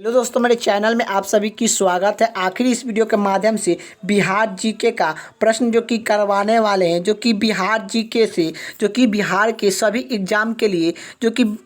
Hello दोस्तों, मेरे channel में आप सभी की स्वागत है। आखिरी इस वीडियो के माध्यम से बिहार जीके का प्रश्न जो कि करवाने वाले हैं, जो कि बिहार जीके से जो कि बिहार के सभी एग्ज़ाम के लिए जो कि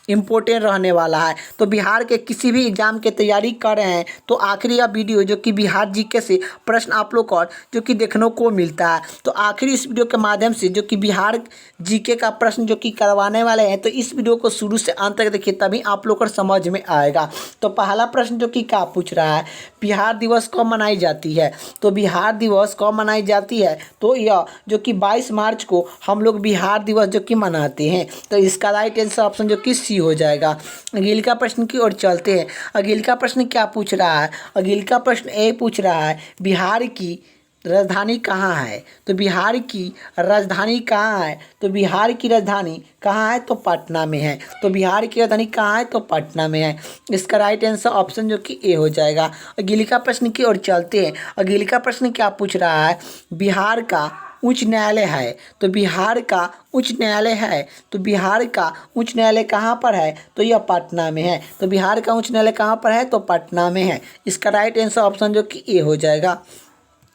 इम्पोर्टेंट रहने वाला है। तो बिहार के किसी भी एग्ज़ाम की तैयारी कर रहे हैं तो आखिरी यह वीडियो जो कि बिहार जीके से प्रश्न आप लोग को जो कि देखने को मिलता है। तो आखिरी इस वीडियो के माध्यम से जो कि बिहार जीके का प्रश्न जो कि करवाने वाले हैं, तो इस वीडियो को शुरू से अंत तक देखिए, तभी आप लोग को समझ में आएगा। तो पहला प्रश्न जो कि क्या पूछ रहा है, बिहार दिवस कब मनाई जाती है। तो बिहार दिवस कब मनाई जाती है, तो यह जो कि 22 मार्च को हम लोग बिहार दिवस जो कि मनाते हैं। तो इसका राइट आंसर ऑप्शन जो कि सी हो जाएगा। अगले का प्रश्न की ओर चलते हैं। अगले का प्रश्न क्या पूछ रहा है, अगले का प्रश्न ए पूछ रहा है, बिहार की राजधानी कहाँ है। तो बिहार की राजधानी कहाँ है, तो बिहार की राजधानी कहाँ है, तो पटना में है। तो बिहार की राजधानी कहाँ है, तो पटना में है। इसका राइट आंसर ऑप्शन जो कि ए हो जाएगा। अगले का प्रश्न की ओर चलते हैं। अगले का प्रश्न क्या पूछ रहा है, बिहार का उच्च न्यायालय है। तो बिहार का उच्च न्यायालय है, तो बिहार का उच्च न्यायालय कहाँ पर है, तो यह पटना में है। तो बिहार का उच्च न्यायालय कहाँ पर है, तो पटना में है। इसका राइट आंसर ऑप्शन जो कि ए हो जाएगा।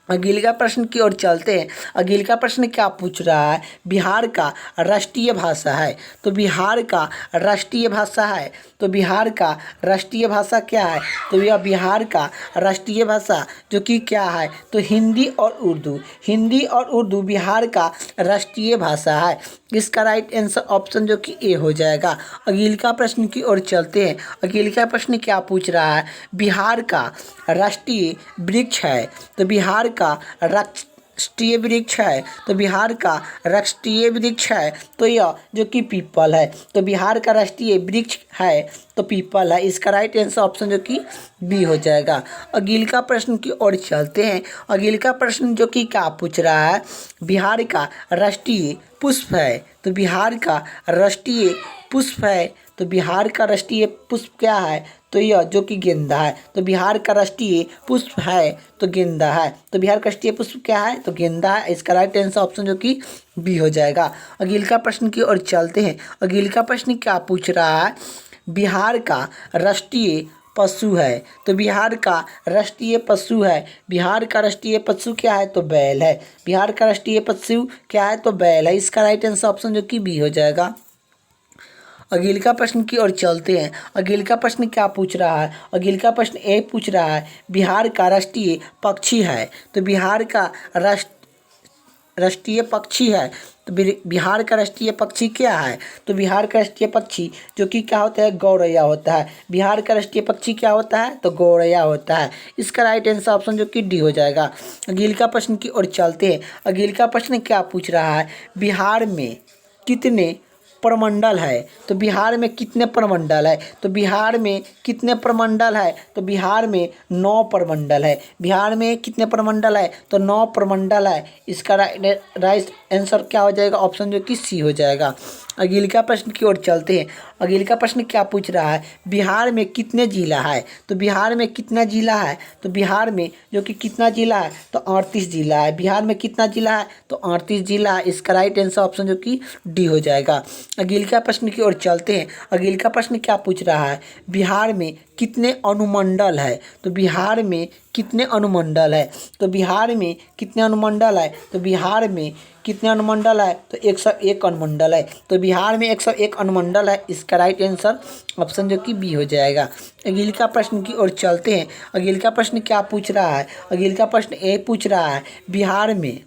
अगले का प्रश्न की ओर चलते हैं। अगले का प्रश्न क्या पूछ रहा है, बिहार का राष्ट्रीय भाषा है। तो बिहार का राष्ट्रीय भाषा है, तो बिहार का राष्ट्रीय भाषा क्या है, तो यह बिहार का राष्ट्रीय भाषा जो कि क्या है, तो हिंदी और उर्दू। हिंदी और उर्दू बिहार का राष्ट्रीय भाषा है। इसका राइट आंसर ऑप्शन जो कि ए हो जाएगा। अगले का प्रश्न की ओर चलते हैं। अगले का प्रश्न क्या पूछ रहा है, बिहार का राष्ट्रीय वृक्ष है। तो बिहार का राष्ट्रीय वृक्ष है, तो बिहार का राष्ट्रीय वृक्ष है, तो यह जो कि पीपल है। तो बिहार का राष्ट्रीय वृक्ष है तो पीपल है। इसका राइट आंसर ऑप्शन जो कि बी हो जाएगा। अगले का प्रश्न की ओर चलते हैं। अगले का प्रश्न जो कि क्या पूछ रहा है, बिहार का राष्ट्रीय पुष्प है। तो बिहार का राष्ट्रीय पुष्प है, तो बिहार का राष्ट्रीय पुष्प क्या है, तो यह जो कि गेंदा है। तो बिहार का राष्ट्रीय पुष्प है तो गेंदा है। तो बिहार का राष्ट्रीय पुष्प क्या है, तो गेंदा है। इसका राइट आंसर ऑप्शन जो कि बी हो जाएगा। अगले का प्रश्न की ओर चलते हैं। अगले का प्रश्न क्या पूछ रहा है, बिहार का राष्ट्रीय पशु है। तो बिहार का राष्ट्रीय पशु है, बिहार का राष्ट्रीय पशु क्या है, तो बैल है। बिहार का राष्ट्रीय पशु क्या है, तो बैल है। इसका राइट आंसर ऑप्शन जो कि बी हो जाएगा। अगले का प्रश्न की ओर चलते हैं। अगले का प्रश्न क्या पूछ रहा है, अगले का प्रश्न ए पूछ रहा है, बिहार का राष्ट्रीय पक्षी है। तो बिहार का राष्ट्रीय पक्षी है, तो बिहार का राष्ट्रीय पक्षी क्या है, तो बिहार का राष्ट्रीय पक्षी जो कि क्या होता है, गौरैया होता है। बिहार का राष्ट्रीय पक्षी क्या होता है, तो गौरैया होता है। इसका राइट आंसर ऑप्शन जो कि डी हो जाएगा। अगले का प्रश्न की ओर चलते हैं। अगले का प्रश्न क्या पूछ रहा है, बिहार में कितने प्रमंडल है। तो बिहार में कितने प्रमंडल है, तो बिहार में कितने प्रमंडल है, तो बिहार में 9 प्रमंडल है। बिहार में कितने प्रमंडल है, तो 9 प्रमंडल है। इसका राइट आंसर क्या हो जाएगा, ऑप्शन जो कि सी हो जाएगा। अगले का प्रश्न की ओर चलते हैं। अगले का प्रश्न क्या पूछ रहा है, बिहार में कितने जिला है। तो बिहार में कितना जिला है, तो बिहार में जो कि कितना जिला है, तो 38 जिला है। बिहार में कितना जिला है, तो 38 जिला है। इसका राइट आंसर ऑप्शन जो कि डी हो जाएगा। अगले का प्रश्न की ओर चलते हैं। अगले का प्रश्न क्या पूछ रहा है, बिहार में कितने अनुमंडल है। तो बिहार में कितने अनुमंडल है, तो बिहार में कितने अनुमंडल है, तो बिहार में कितने अनुमंडल है, तो 101 अनुमंडल है। तो बिहार में 101 अनुमंडल है। इसका राइट आंसर ऑप्शन जो कि बी हो जाएगा। अगले का प्रश्न की ओर चलते हैं। अगले का प्रश्न क्या पूछ रहा है, अगले का प्रश्न ए पूछ रहा है, बिहार में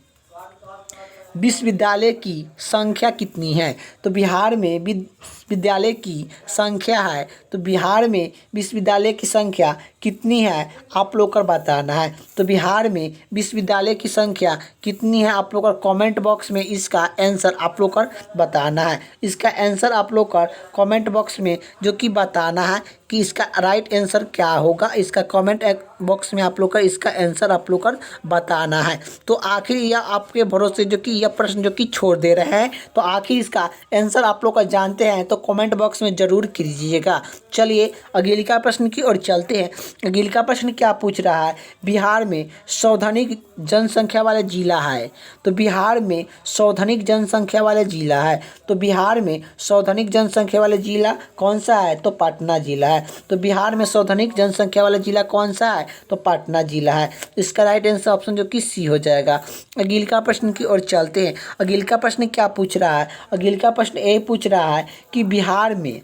विश्वविद्यालय की संख्या कितनी है। तो बिहार में विश्वविद्यालय की संख्या है, तो बिहार में विश्वविद्यालय की संख्या कितनी है, आप लोग को बताना है। तो बिहार में विश्वविद्यालय की संख्या कितनी है, आप लोग का कमेंट बॉक्स में इसका आंसर आप लोग को बताना है। इसका आंसर आप लोग का कमेंट बॉक्स में जो कि बताना है कि इसका राइट आंसर क्या होगा। इसका कमेंट बॉक्स में आप लोग का इसका आंसर आप लोग का बताना है। तो आखिर यह आपके भरोसे जो कि यह प्रश्न जो कि छोड़ दे रहे हैं, तो आखिर इसका आंसर आप लोग का जानते हैं तो कमेंट बॉक्स में ज़रूर कीजिएगा। चलिए अगले का प्रश्न की ओर चलते हैं। अगले का प्रश्न क्या पूछ रहा है, बिहार में सर्वाधिक जनसंख्या वाला जिला है। तो बिहार में सर्वाधिक जनसंख्या वाला जिला है। तो बिहार में सर्वाधिक जनसंख्या वाला जिला कौन सा है, तो पटना जिला है। तो बिहार में सर्वाधिक जनसंख्या वाला जिला कौन सा है, तो पटना जिला है। इसका राइट आंसर ऑप्शन जो कि सी हो जाएगा। अगले का प्रश्न की ओर चलते हैं। अगले का प्रश्न क्या पूछ रहा है, अगले का प्रश्न ये पूछ रहा है कि बिहार में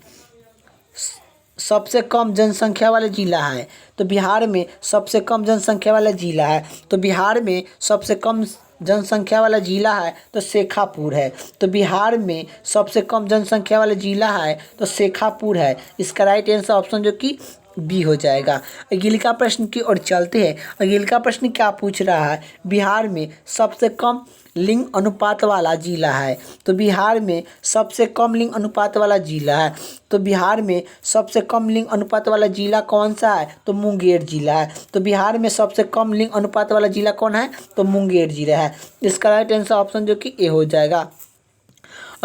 सबसे कम जनसंख्या वाला जिला है। तो बिहार में सबसे कम जनसंख्या वाला जिला है। तो बिहार में सबसे कम जनसंख्या वाला जिला है तो शेखापुर है। तो बिहार में सबसे कम जनसंख्या वाला जिला है तो शेखापुर है। इसका राइट आंसर ऑप्शन जो कि बी हो जाएगा। अगले का प्रश्न की ओर चलते हैं। अगले का प्रश्न क्या पूछ रहा है, बिहार में सबसे कम लिंग अनुपात वाला जिला है। तो बिहार में सबसे कम लिंग अनुपात वाला जिला है। तो बिहार में सबसे कम लिंग अनुपात वाला जिला कौन सा है, तो मुंगेर जिला है। तो बिहार में सबसे कम लिंग अनुपात वाला जिला कौन है, तो मुंगेर जिला है। इसका राइट आंसर ऑप्शन जो कि ए हो जाएगा।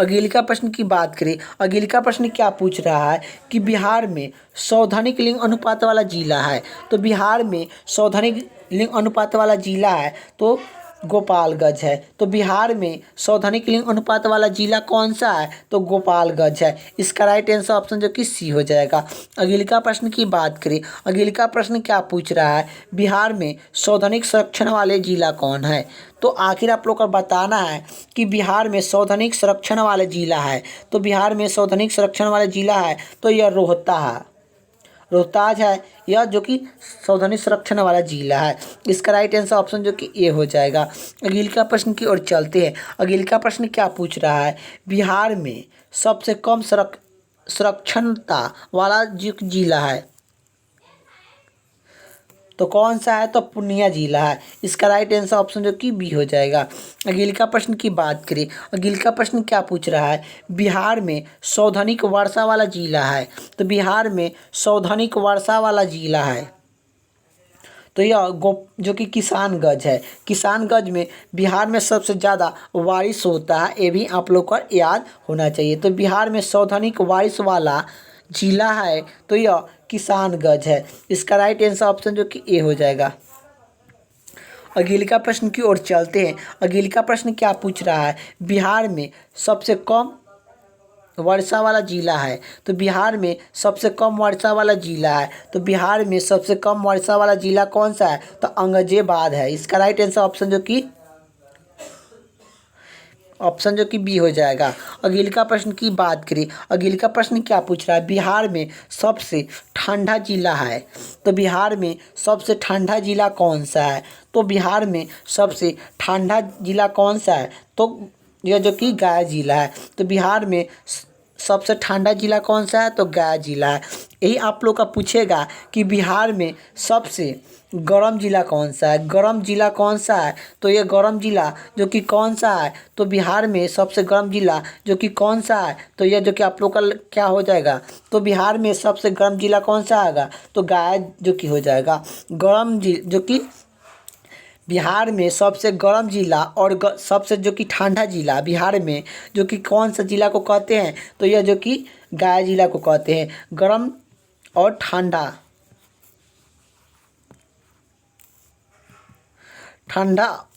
अगले का प्रश्न की बात करें, अगले का प्रश्न क्या पूछ रहा है कि बिहार में सर्वाधिक लिंग अनुपात वाला जिला है। तो बिहार में सर्वाधिक लिंग अनुपात वाला जिला है तो गोपालगंज है। तो बिहार में सर्वाधिक लिंग अनुपात वाला जिला कौन सा है, तो गोपालगंज है। इसका राइट आंसर ऑप्शन जो कि सी हो जाएगा। अगले का प्रश्न की बात करें, अगले का प्रश्न क्या पूछ रहा है, बिहार में सर्वाधिक संरक्षण वाले जिला कौन है। तो आखिर आप लोग को बताना है कि बिहार में सर्वाधिक संरक्षण वाले जिला है। तो बिहार में सर्वाधिक संरक्षण वाला जिला है तो यह रोहतास है, यह जो कि सावधानी संरक्षण वाला जिला है। इसका राइट आंसर ऑप्शन जो कि ए हो जाएगा। अगले का प्रश्न की ओर चलते हैं। अगले का प्रश्न क्या पूछ रहा है, बिहार में सबसे कम संरक्षणता वाला जो जिला है तो कौन सा है, तो पूर्णिया जिला है। इसका राइट आंसर ऑप्शन जो कि बी हो जाएगा। अगले का प्रश्न की बात करें, अगले का प्रश्न क्या पूछ रहा है, बिहार में सर्वाधिक वर्षा वाला जिला है। तो बिहार में सर्वाधिक वर्षा वाला जिला है तो यह जो कि किसानगंज है। किसानगंज में बिहार में सबसे ज़्यादा बारिश होता है, ये भी आप लोग को याद होना चाहिए। तो बिहार में सर्वाधिक बारिश वाला जिला है तो यह किसानगंज है। इसका राइट आंसर ऑप्शन जो कि ए हो जाएगा। अगले का प्रश्न की ओर चलते हैं। अगले का प्रश्न क्या पूछ रहा है, बिहार में सबसे कम वर्षा वाला जिला है। तो बिहार में सबसे कम वर्षा वाला जिला है। तो बिहार में सबसे कम वर्षा वाला जिला कौन सा है, तो औरंगाबाद है। इसका राइट आंसर ऑप्शन जो कि बी हो जाएगा। अगले का प्रश्न की बात करें, अगले का प्रश्न क्या पूछ रहा है, बिहार में सबसे ठंडा जिला है। तो बिहार में सबसे ठंडा जिला कौन सा है, तो बिहार में सबसे ठंडा जिला कौन सा है, तो यह जो कि गया जिला है। तो बिहार में सबसे ठंडा जिला कौन सा है, तो गया जिला है। यही आप लोग का पूछेगा कि बिहार में सबसे गर्म जिला कौन सा है, गर्म जिला कौन सा है, तो ये गर्म जिला जो कि कौन सा है, तो बिहार में सबसे गर्म जिला जो कि कौन सा है, तो यह जो कि आप लोग का क्या हो जाएगा, तो बिहार में सबसे गर्म जिला कौन सा आएगा, तो गया जो कि हो जाएगा। गर्म जो कि बिहार में सबसे गर्म जिला और सबसे जो कि ठंडा जिला बिहार में जो कि कौन सा जिला को कहते हैं, तो यह जो कि गया जिला को कहते हैं। गर्म और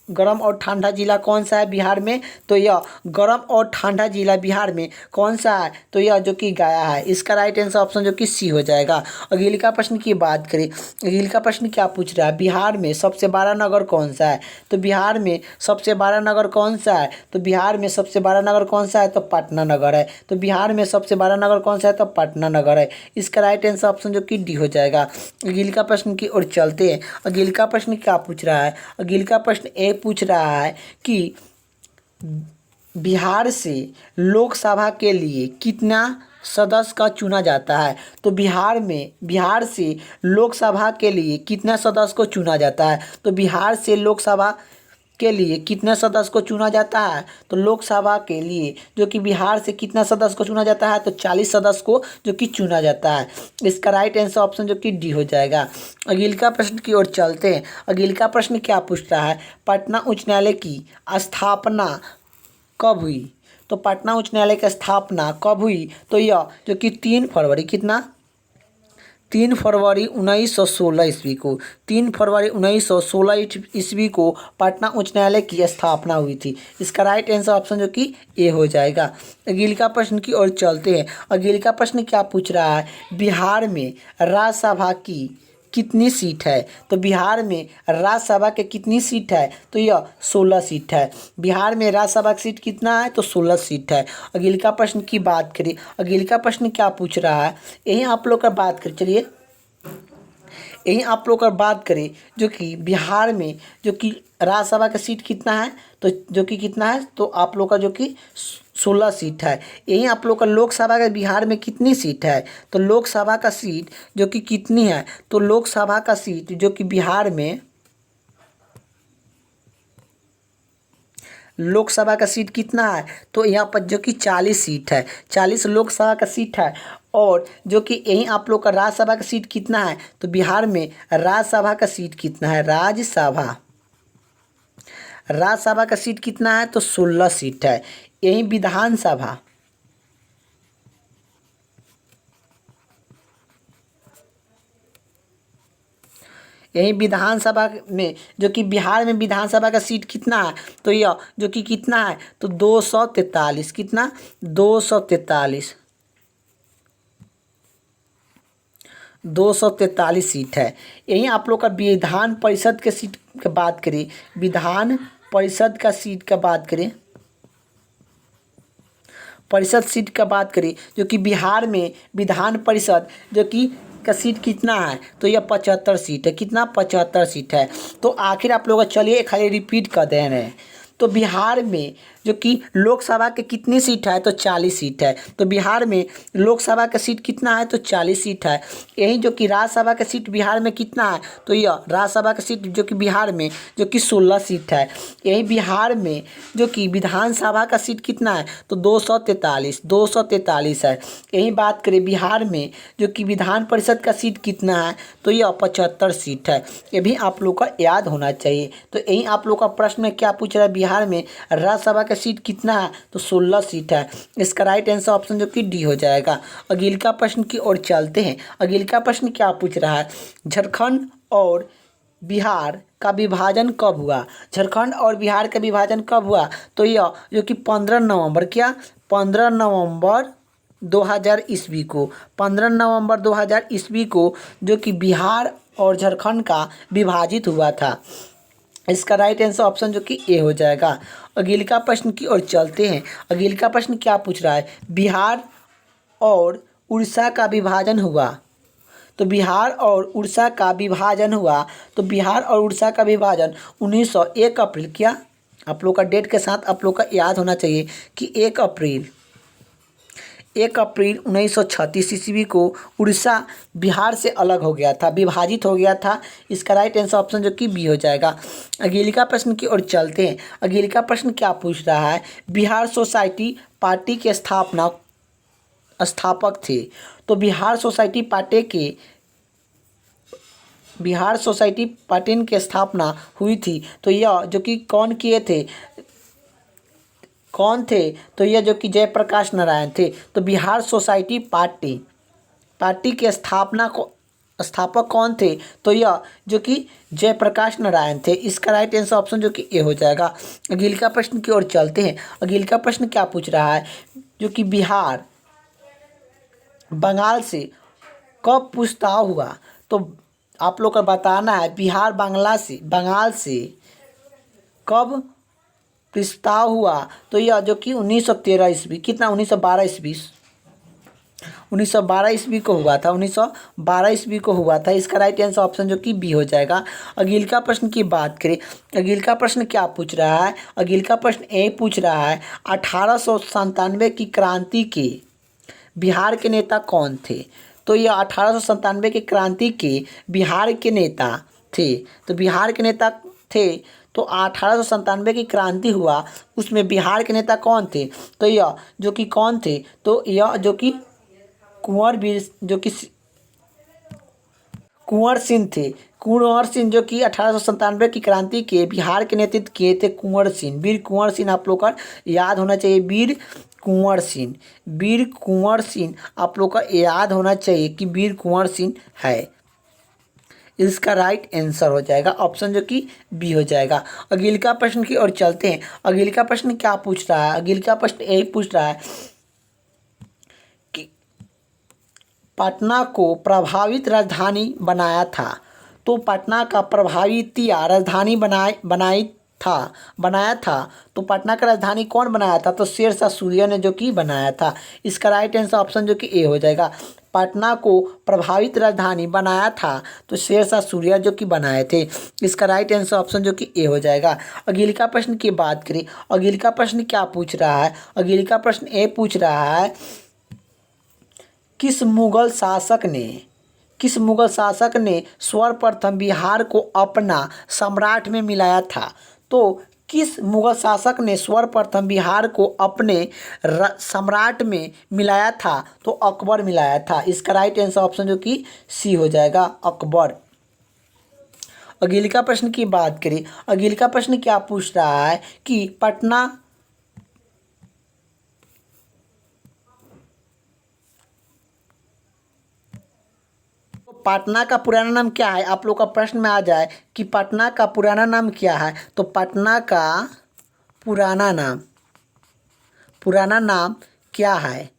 गर्म और ठंडा जिला कौन सा है बिहार में, तो यह गर्म और ठंडा जिला बिहार में कौन सा है, तो यह जो कि गया है। इसका राइट आंसर ऑप्शन जो कि सी हो जाएगा। अगले का प्रश्न की बात करें, अगले का प्रश्न क्या पूछ रहा है, बिहार में सबसे बड़ा नगर कौन सा है। तो बिहार में सबसे बड़ा नगर कौन सा है, तो बिहार में सबसे बड़ा नगर कौन सा है, तो पटना नगर है। तो बिहार में सबसे बड़ा नगर कौन सा है, तो पटना नगर है। इसका राइट आंसर ऑप्शन जो कि डी हो जाएगा। अगले का प्रश्न की ओर चलते हैं। अगले का प्रश्न क्या पूछ रहा है, अगले का प्रश्न ए पूछ रहा है कि बिहार से लोकसभा के लिए कितना सदस्य का चुना जाता है। तो बिहार से लोकसभा के लिए कितना सदस्य को चुना जाता है, तो बिहार से लोकसभा के लिए कितना सदस्य को चुना जाता है, तो लोकसभा के लिए जो कि बिहार से कितना सदस्य को चुना जाता है, तो 40 सदस्य को जो कि चुना जाता है। इसका राइट आंसर ऑप्शन जो कि डी हो जाएगा। अगले का प्रश्न की ओर चलते हैं। अगले का प्रश्न क्या पूछ रहा है, पटना उच्च न्यायालय की स्थापना कब हुई। तो पटना उच्च न्यायालय की स्थापना कब हुई? तो यह जो कि 3 फरवरी, कितना, 3 फरवरी 1916 ईस्वी को, 3 फरवरी 1916 ईस्वी को पटना उच्च न्यायालय की स्थापना हुई थी। इसका राइट आंसर ऑप्शन जो कि ए हो जाएगा। अगले का प्रश्न की ओर चलते हैं। अगले का प्रश्न क्या पूछ रहा है? बिहार में राज्यसभा की कितनी सीट है? तो बिहार में राज्यसभा के कितनी सीट है? तो यह 16 सीट है। बिहार में राज्यसभा की सीट कितना है? तो 16 सीट है। अगले का प्रश्न की बात करें, अगले का प्रश्न क्या पूछ रहा है? यही आप लोग का बात करें, चलिए यही आप लोग का बात करें जो कि बिहार में जो कि राज्यसभा का सीट कितना है? तो जो कि कितना है? तो आप लोग का जो कि 16 सीट है। यही आप लोग का लोकसभा का बिहार में कितनी सीट है? तो लोकसभा का सीट जो कि कितनी है? तो लोकसभा का सीट जो कि बिहार में लोकसभा का सीट कितना है? तो यहाँ पर जो कि 40 सीट है, 40 लोकसभा का सीट है। और जो कि यहीं आप लोग का राज्यसभा का सीट कितना है? तो बिहार में राज्यसभा का सीट कितना है? राज्यसभा का सीट कितना है? तो 16 सीट है। यहीं विधानसभा यही विधानसभा में जो कि बिहार में विधानसभा का सीट कितना है? तो यह जो कि कितना है? तो 243, कितना, 243, 243 सीट है। यही आप लोग का विधान परिषद के सीट की बात करें, विधान परिषद का सीट का बात करें, परिषद सीट का बात करें जो कि बिहार में विधान परिषद जो कि का सीट कितना है? तो यह 75 सीट है। कितना? 75 सीट है। तो आखिर आप लोग चलिए खाली रिपीट कर दे रहे हैं। तो बिहार में जो कि लोकसभा के कितनी सीट है? तो 40 सीट है। तो बिहार में लोकसभा का सीट कितना है? तो 40 सीट है। यही जो कि राज्यसभा का सीट बिहार में कितना है? तो यह राज्यसभा का सीट जो कि बिहार में जो कि 16 सीट है। यही बिहार में जो कि विधानसभा का सीट कितना है? तो 243 है। यही बात करें बिहार में जो कि विधान परिषद का सीट कितना है? तो यह 75 सीट है। ये भी आप लोग का याद होना चाहिए। तो यही आप लोग का प्रश्न में क्या पूछ रहा है? बिहार में राज्यसभा का सीट कितना है? तो 16 सीट है। इसका राइट आंसर ऑप्शन जो कि डी हो जाएगा। अगले का प्रश्न की ओर चलते हैं। अगले का प्रश्न क्या पूछ रहा है? झारखंड और बिहार का विभाजन कब हुआ? झारखंड और बिहार का विभाजन कब हुआ? तो यह जो कि 15 नवंबर, क्या, 15 नवंबर 2000 ईस्वी को, 15 नवंबर 2000 ईस्वी को जो कि बिहार और झारखंड का विभाजित हुआ था। इसका राइट आंसर ऑप्शन जो कि ए हो जाएगा। अगले का प्रश्न की ओर चलते हैं। अगले का प्रश्न क्या पूछ रहा है? बिहार और उड़ीसा का विभाजन हुआ। तो बिहार और उड़ीसा का विभाजन हुआ। तो बिहार और उड़ीसा का विभाजन 1901 अप्रैल, क्या, आप लोग का डेट के साथ आप लोग का याद होना चाहिए कि 1 अप्रैल 1936 ईस्वी को उड़ीसा बिहार से अलग हो गया था, विभाजित हो गया था। इसका राइट आंसर ऑप्शन जो कि बी हो जाएगा। अगले का प्रश्न की ओर चलते हैं। अगले का प्रश्न क्या पूछ रहा है? बिहार सोसाइटी पार्टी के स्थापक थे। तो बिहार सोसाइटी पार्टी की स्थापना हुई थी। तो यह जो कि कौन थे? तो यह जो कि जयप्रकाश नारायण थे। तो बिहार सोसाइटी पार्टी के स्थापक कौन थे? तो यह जो कि जयप्रकाश नारायण थे। इसका राइट आंसर ऑप्शन जो कि ए हो जाएगा। अगले का प्रश्न की ओर चलते हैं। अगले का प्रश्न क्या पूछ रहा है? जो कि बिहार बंगाल से कब प्रस्ताव हुआ? तो आप लोग को बताना है बिहार बंगाल से कब प्रस्ताव हुआ। तो यह जो कि 1913 ईस्वी, कितना, 1912 ईस्वी, 1912 ईस्वी को हुआ था। 1912 ईस्वी को हुआ था। इसका राइट आंसर ऑप्शन जो कि बी हो जाएगा। अगले का प्रश्न की बात करें। अगले का प्रश्न क्या पूछ रहा है? अगले का प्रश्न ए पूछ रहा है 1897 की क्रांति के बिहार के नेता कौन थे? तो यह 1897 की क्रांति के बिहार के नेता थे। तो बिहार के नेता थे। तो 1897 की क्रांति हुआ, उसमें बिहार के नेता कौन थे? तो यह जो कि कौन थे? तो यह जो कि कुंवर सिंह थे। कुंवर सिंह जो कि 1897 की क्रांति के बिहार के नेतृत्व किए थे कुंवर सिंह, वीर कुंवर सिंह आप लोग का याद होना चाहिए। वीर कुंवर सिंह, वीर कुंवर सिंह आप लोग का याद होना चाहिए कि वीर कुंवर सिंह है। इसका राइट आंसर हो जाएगा ऑप्शन जो कि बी हो जाएगा। अगले का प्रश्न की ओर चलते हैं। अगले का प्रश्न क्या पूछ रहा है? अगले का प्रश्न यही पूछ रहा है कि पटना को प्रभावित राजधानी बनाया था। तो पटना का प्रभावित या राजधानी बनाया था तो पटना का राजधानी कौन बनाया था? तो शेरशाह सूर्य ने जो कि बनाया था। इसका राइट आंसर ऑप्शन जो कि ए हो जाएगा। पटना को प्रभावित राजधानी बनाया था तो शेरशाह सूर्य जो कि बनाए थे। इसका राइट आंसर ऑप्शन जो कि ए हो जाएगा। अगले का प्रश्न की बात करें, अगले का प्रश्न क्या पूछ रहा है? अगले का प्रश्न ए पूछ रहा है किस मुगल शासक ने सर्वप्रथम बिहार को अपना सम्राट में मिलाया था? तो किस मुगल शासक ने सर्वप्रथम बिहार को अपने सम्राट में मिलाया था? तो अकबर मिलाया था। इसका राइट आंसर ऑप्शन जो कि सी हो जाएगा, अकबर। अगले का प्रश्न की बात करें, अगले का प्रश्न क्या पूछ रहा है कि पटना का पुराना नाम क्या है? आप लोग का प्रश्न में आ जाए कि पटना का पुराना नाम क्या है? तो पटना का पुराना नाम क्या है?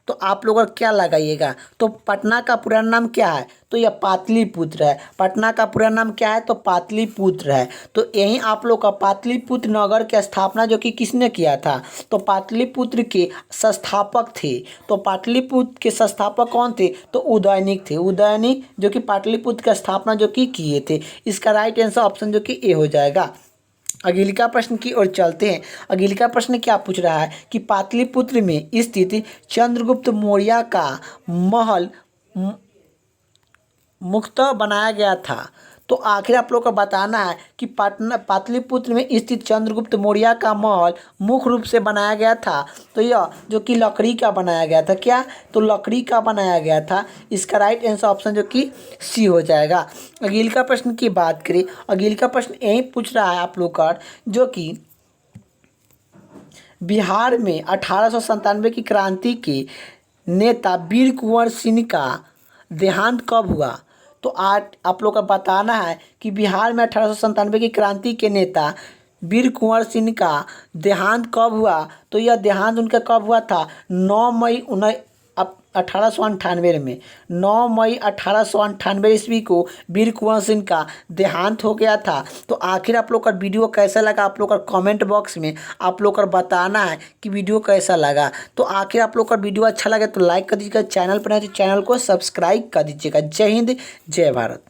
तो आप लोग क्या लगाइएगा? तो पटना का पुराना नाम क्या है? तो यह पाटलिपुत्र है। पटना का पुराना नाम क्या है? तो पाटलिपुत्र है। तो यहीं आप लोग का पाटलिपुत्र नगर की स्थापना जो कि किसने किया था? तो पाटलिपुत्र के संस्थापक थे। तो पाटलिपुत्र के संस्थापक कौन थे? तो उदयनिक थे। उदयनिक जो कि पाटलिपुत्र की स्थापना जो कि किए थे। इसका राइट आंसर ऑप्शन जो कि ए हो जाएगा। अगले का प्रश्न की ओर चलते हैं। अगले का प्रश्न क्या पूछ रहा है कि पाटलिपुत्र में स्थित चंद्रगुप्त मौर्य का महल मुक्त बनाया गया था। तो आखिर आप लोग को बताना है कि पाटलिपुत्र में स्थित चंद्रगुप्त मौर्य का महल मुख्य रूप से बनाया गया था। तो यह जो कि लकड़ी का बनाया गया था। क्या? तो लकड़ी का बनाया गया था। इसका राइट आंसर ऑप्शन जो कि सी हो जाएगा। अगले का प्रश्न की बात करें, अगले का प्रश्न यही पूछ रहा है आप लोग का जो कि बिहार में 1897 की क्रांति के नेता वीर कुंवर सिंह का देहांत कब हुआ? तो आज आप लोग का बताना है कि बिहार में 1897 की क्रांति के नेता वीर कुंवर सिंह का देहांत कब हुआ? तो यह देहांत उनका कब हुआ था? 9 मई 1898 में। 9 मई 1898 ईस्वी को वीर कुंवर सिंह का देहांत हो गया था। तो आखिर आप लोग का वीडियो कैसा लगा? आप लोग का कमेंट बॉक्स में आप लोग का बताना है कि वीडियो कैसा लगा। तो आखिर आप लोग का वीडियो अच्छा लगे तो लाइक कर दीजिएगा, चैनल पर नए तो चैनल को सब्सक्राइब कर दीजिएगा। जय हिंद, जय भारत।